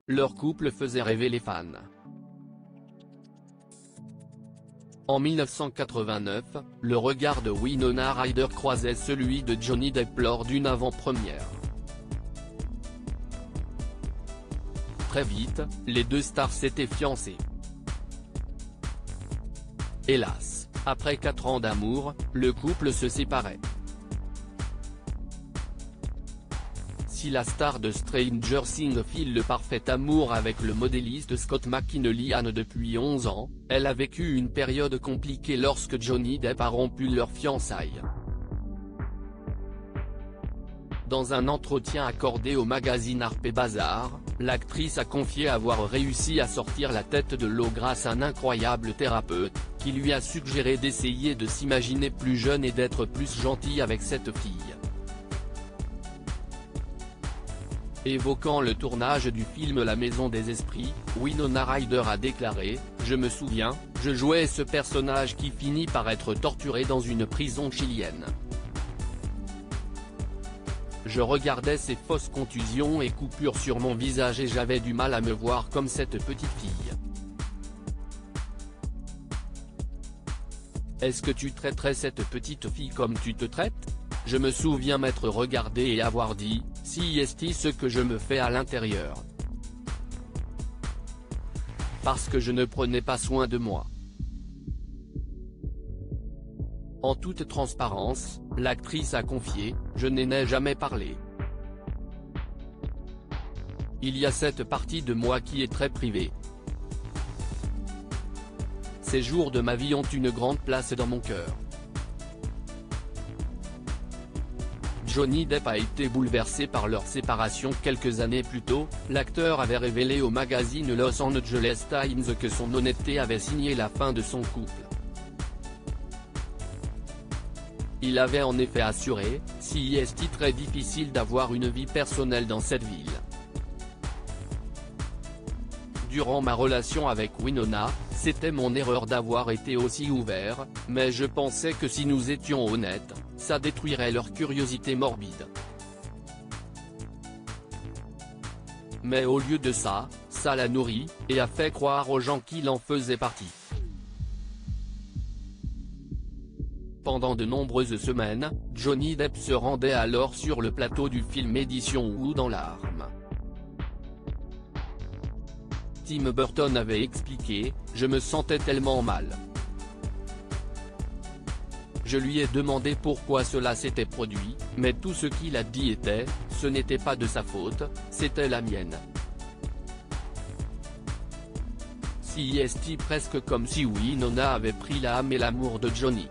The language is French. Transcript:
leur couple faisait rêver les fans. En 1989, le regard de Winona Ryder croisait celui de Johnny Depp lors d'une avant-première. Très vite, les deux stars s'étaient fiancées. Hélas, après 4 ans d'amour, le couple se séparait. Si la star de Stranger Things file le parfait amour avec le modéliste Scott McKinley depuis 11 ans, elle a vécu une période compliquée lorsque Johnny Depp a rompu leurs fiançailles. Dans un entretien accordé au magazine Harper's Bazaar, l'actrice a confié avoir réussi à sortir la tête de l'eau grâce à un incroyable thérapeute, qui lui a suggéré d'essayer de s'imaginer plus jeune et d'être plus gentille avec cette fille. Évoquant le tournage du film La Maison des Esprits, Winona Ryder a déclaré « Je me souviens, je jouais ce personnage qui finit par être torturé dans une prison chilienne. Je regardais ces fausses contusions et coupures sur mon visage et j'avais du mal à me voir comme cette petite fille. Est-ce que tu traiterais cette petite fille comme tu te traites ? Je me souviens m'être regardé et avoir dit, si est ce que je me fais à l'intérieur. Parce que je ne prenais pas soin de moi. » En toute transparence, l'actrice a confié, « Je n'en ai jamais parlé. Il y a cette partie de moi qui est très privée. Ces jours de ma vie ont une grande place dans mon cœur. » Johnny Depp a été bouleversé par leur séparation quelques années plus tôt, l'acteur avait révélé au magazine Los Angeles Times que son honnêteté avait signé la fin de son couple. Il avait en effet assuré, « Si est très difficile d'avoir une vie personnelle dans cette ville. Durant ma relation avec Winona, c'était mon erreur d'avoir été aussi ouvert, mais je pensais que si nous étions honnêtes, ça détruirait leur curiosité morbide. Mais au lieu de ça, ça la nourrit, et a fait croire aux gens qu'il en faisait partie. » Pendant de nombreuses semaines, Johnny Depp se rendait alors sur le plateau du film Édition Wood en larmes. Tim Burton avait expliqué, « Je me sentais tellement mal. Je lui ai demandé pourquoi cela s'était produit, mais tout ce qu'il a dit était, ce n'était pas de sa faute, c'était la mienne. Si est presque comme si Winona avait pris l'âme et l'amour de Johnny.